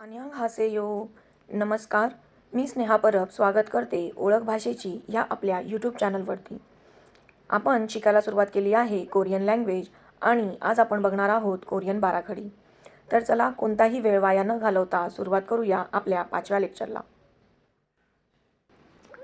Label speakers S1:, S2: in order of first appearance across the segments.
S1: हासेयो नमस्कार. मी स्नेहा परब स्वागत करते ओळख भाषेची या आपल्या यूट्यूब चॅनलवरती. आपण शिकायला सुरुवात केली आहे कोरियन लँग्वेज आणि आज आपण बघणार आहोत कोरियन बाराखडी. तर चला कोणताही वेळ वाया न घालवता सुरुवात करूया आपल्या 5व्या लेक्चरला.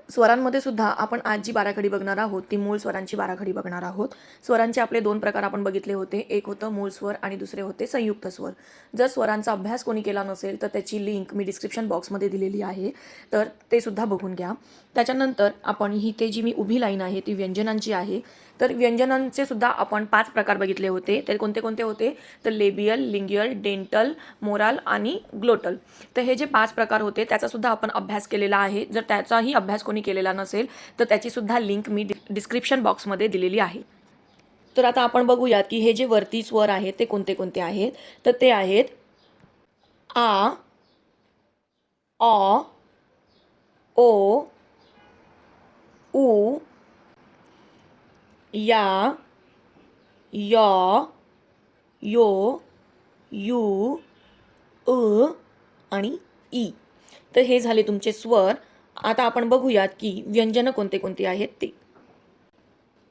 S1: स्वरांमध्ये सुद्धा आपण आज जी बाराखडी बघणार आहोत ती मूळ स्वरांची बाराखडी बघणार आहोत. स्वरांचे आपले 2 प्रकार आपण बघितले होते. एक होतं मूळ स्वर आणि दुसरे होते संयुक्त स्वर. जर स्वरांचा अभ्यास कोणी केला नसेल तर त्याची लिंक मी डिस्क्रिप्शन बॉक्समध्ये दिलेली आहे, तर ते सुद्धा बघून घ्या. त्याच्यानंतर आपण ही ते जी मी उभी लाईन आहे ती व्यंजनांची आहे. तर व्यंजनांचे सुद्धा आपण 5 प्रकार बघितले होते. ते कोणते कोणते होते? तर लेबियल, लिंग्युअल, डेंटल, मोराल आणि ग्लोटल. तर हे जे 5 प्रकार होते त्याचा सुद्धा आपण अभ्यास केलेला आहे. जर त्याचाही अभ्यास कोणी केलेला नसेल तर त्याची सुद्धा लिंक मी डिस्क्रिप्शन बॉक्समध्ये दिलेली आहे. तर आता आपण बघूयात की हे जे वरती स्वर आहेत ते कोणते कोणते आहेत. तर ते आहेत आ, ऑ, ओ, उ, या, य, यो, यू, आणि ई. तर हे झाले तुमचे स्वर. आता आपण बघूयात की व्यंजनं कोणते कोणती आहेत ते.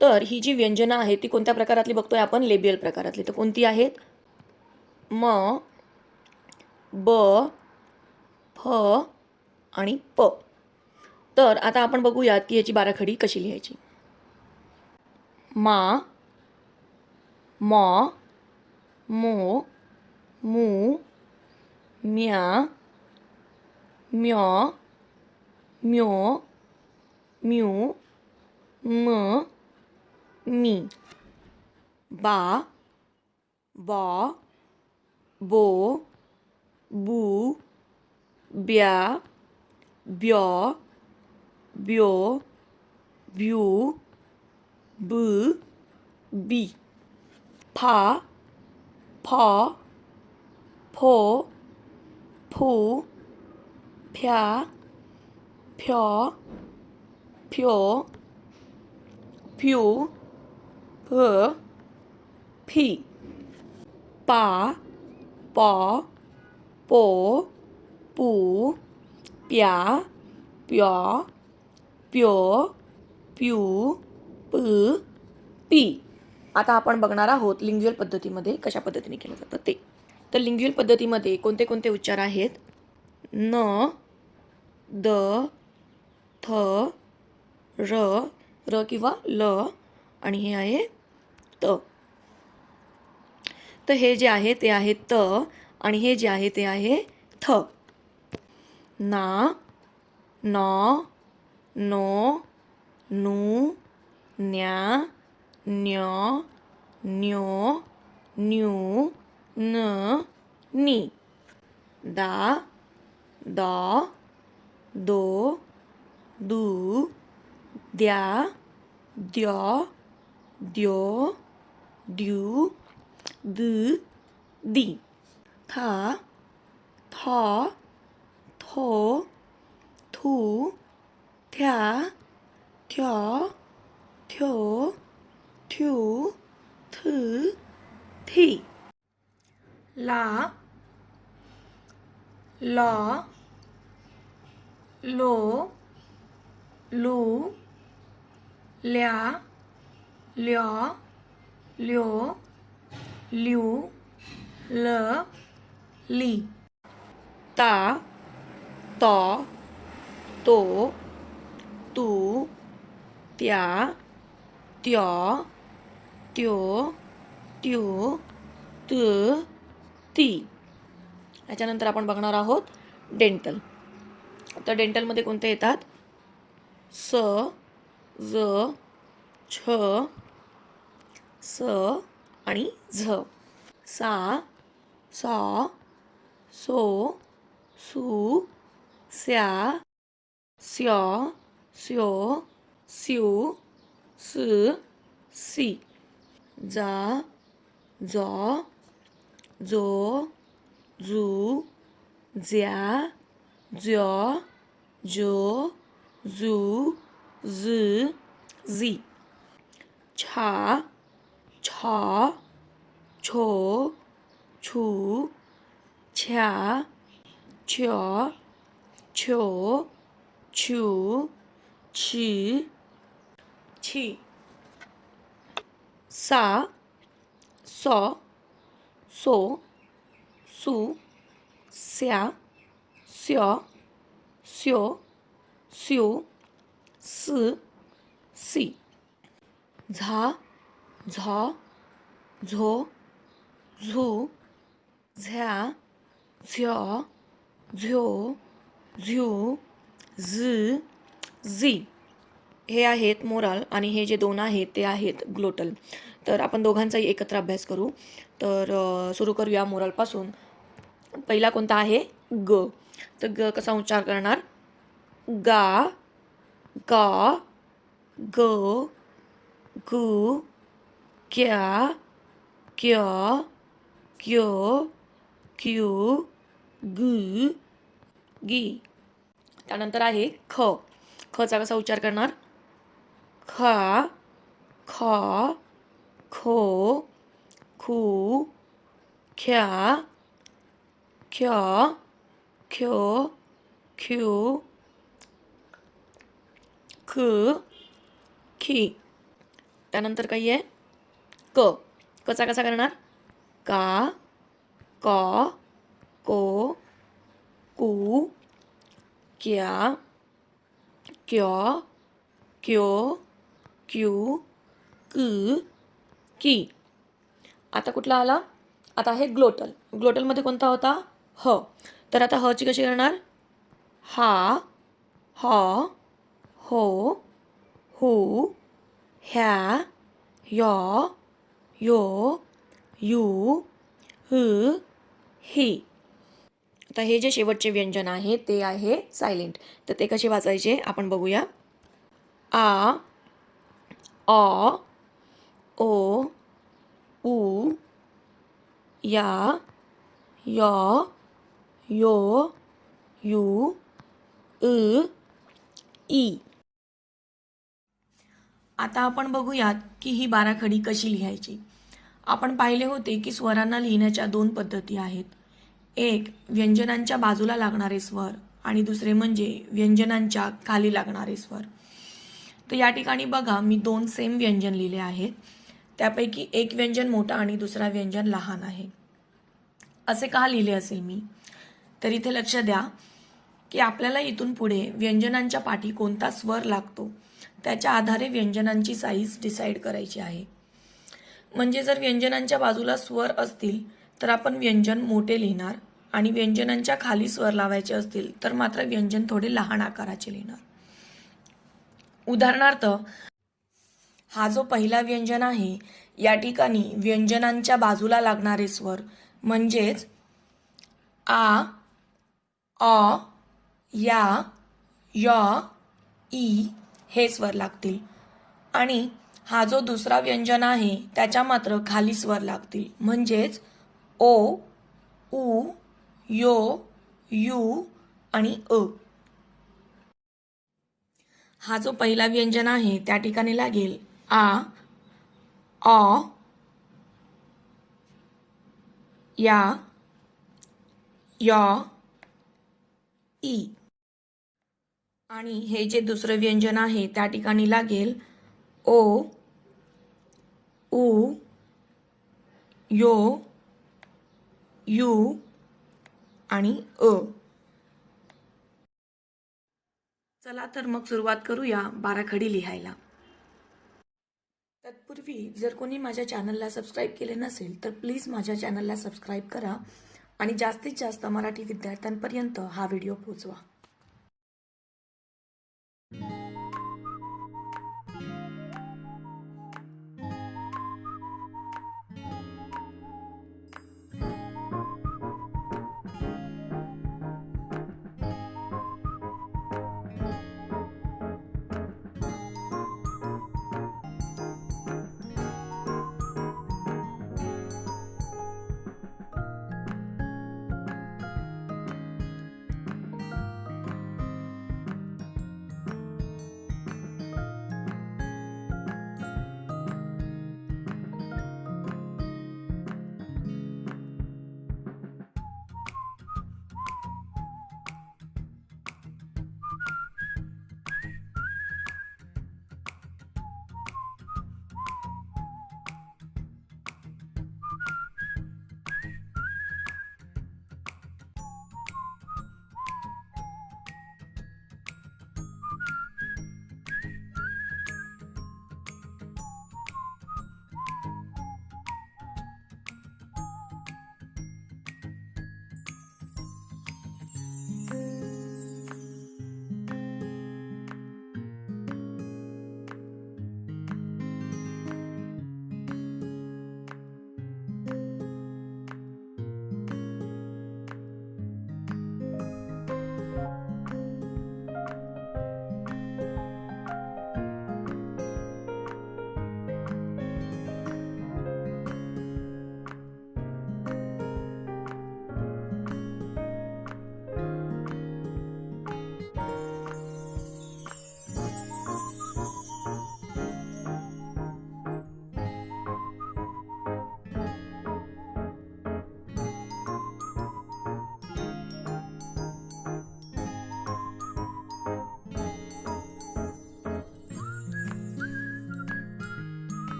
S1: तर ही जी व्यंजनं आहेत ती कोणत्या प्रकारातली बघतोय आपण? लेबियल प्रकारातली. तर कोणती आहेत? म, ब, फ आणि प. तर आता आपण बघूयात की याची बाराखडी कशी लिहायची. मा, म, मो, मू, म्या, म्य, म्यो, म्यू, म, मी. बा, बॉ, बो, बू, ब्या, ब्यो, ब्यो, ब्यू, ब, बी. फा, फॉ, फो, फू, फ्या, फ्यो, फ्यो, फ्यू, फ, फी. पा, पॉ, पो, पू, प्या, प्यो, प्यो, प्यू, प, पी. आता आपण बघणार आहोत लिंग्युअल पद्धतीमध्ये कशा पद्धतीने केलं जातं ते. तर लिंग्युअल पद्धतीमध्ये कोणते कोणते उच्चार आहेत? न, द, थ, र किंवा ल आणि हे आहे त. तर हे जे आहे ते आहे त आणि हे जे आहे ते आहे थ. ना, न, नो, नू, न्या, न्य, न्यो, न्यू, न, नी. दा, द, दो, दू, द्या, द्य, द्यो, द्यू, द, दी. था, थ, थो, थू, थ्या, थ्यो, थ्यो, थ्यू, थ, थी. ला, ल, लो, लू, ल्या, ल्यो, ल्यो, ल्यू, ल, ली. ता, तो, तो, तू, त्या, त्यो, त्यो, त्यो, त, ती. याच्यानंतर आपण बघणार आहोत डेंटल. तर डेंटलमध्ये कोणते येतात? स, ज, छ, स आणि झ. सा, सॉ, सो, सू, स्या, स्यो, स्यो, स्यू, स, सी. जा, जो, जो, जू, ज्या, ज्यो, जो, जू, z, झी. छा, छॉ, छो, छू, छ्या, छ छो छू छी छी सा सौ सो सू स्या स्यो स्यो स्यू स सी झा झॉ झो झू झ्या झ्यो झ्यो झ्यू झ झी हे आहेत मोराल आणि हे जे दोन आहेत ते आहेत ग्लोटल. तर आपण दोघांचाही एकत्र अभ्यास करू. तर सुरू करूया मोरालपासून. पहिला कोणता आहे ग. तर ग कसा उच्चार करणार गा गा ग गु क्या क्य क्यो क्यू ग गी. त्यानंतर आहे ख. खचा कसा उच्चार करणार खा खा खो खू ख्या ख्य ख्यो ख्यू ख खी. त्यानंतर काही आहे क. कचा कसा करणार का क को कू क्या क्यो क्यो क्यू क की. आता कुठला आला आता आहे ग्लोटल. ग्लोटलमध्ये कोणता होता ह. तर आता ह ची कशी करणार हा ह हो हू ह्या य यो यू ह ही. आता हे जे शेवटचे व्यंजन आहे ते आहे सायलेंट. तर ते कसे वाचायचे आपण बघूया. आ अ ओ उ या य यो यू ई. आता आपण बघूयात की ही बाराखडी कशी लिहायची. आपण पाहिले होते की स्वरांना लिहिण्याच्या दोन पद्धती आहेत. एक व्यंजनांच्या बाजूला लागणारे स्वर आणि दुसरे म्हणजे व्यंजनांच्या खाली लागणारे स्वर. तर या ठिकाणी बघा मी दोन सेम व्यंजन लिहिले आहेत. त्यापैकी एक व्यंजन मोठा आणि दुसरा व्यंजन लहान आहे. असे का लिहिले असेल मी. तर इथे लक्ष द्या की आपल्याला इथून पुढे व्यंजनांच्या पाठी कोणता स्वर लागतो त्याच्या आधारे व्यंजनांची साईज डिसाईड करायची आहे. म्हणजे जर व्यंजनांच्या बाजूला स्वर असतील तर आपण व्यंजन मोठे लिहिणार आणि व्यंजनांच्या खाली स्वर लावायचे असतील तर मात्र व्यंजन थोडे लहान आकाराचे लिहिणार. उदाहरणार्थ हा जो पहिला व्यंजन आहे या ठिकाणी व्यंजनांच्या बाजूला लागणारे स्वर म्हणजेच आ अ या य ई हे स्वर लागतील. आणि हा जो दुसरा व्यंजन आहे त्याच्या मात्र खाली स्वर लागतील म्हणजेच ओ उ यो यू आणि अ. हा जो पहिला व्यंजन आहे त्या ठिकाणी लागेल आ अ या य ई. आणि हे जे दुसरं व्यंजन आहे त्या ठिकाणी लागेल ओ उ यो यू आणि अ. चला तर मग सुरुवात करूया बाराखडी लिहायला. तत्पूर्वी जर कोणी माझ्या चॅनलला सबस्क्राईब केले नसेल तर प्लीज माझ्या चॅनलला सबस्क्राईब करा आणि जास्तीत जास्त मराठी विद्यार्थ्यांपर्यंत हा व्हिडिओ पोहोचवा.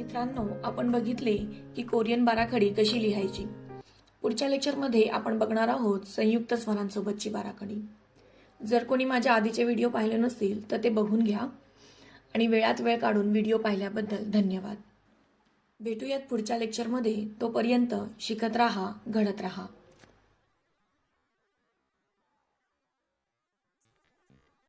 S1: मित्रांनो, आपण बघितले की कोरियन बाराखडी कशी लिहायची. पुढच्या लेक्चरमध्ये आपण बघणार आहोत संयुक्त स्वरांसोबतची बाराखडी. जर कोणी माझ्या आधीचे व्हिडिओ पाहिले नसतील तर ते बघून घ्या आणि वेळात वेळ काढून व्हिडिओ पाहिल्याबद्दल धन्यवाद. भेटूयात पुढच्या लेक्चरमध्ये. तोपर्यंत शिकत राहा, घडत राहा.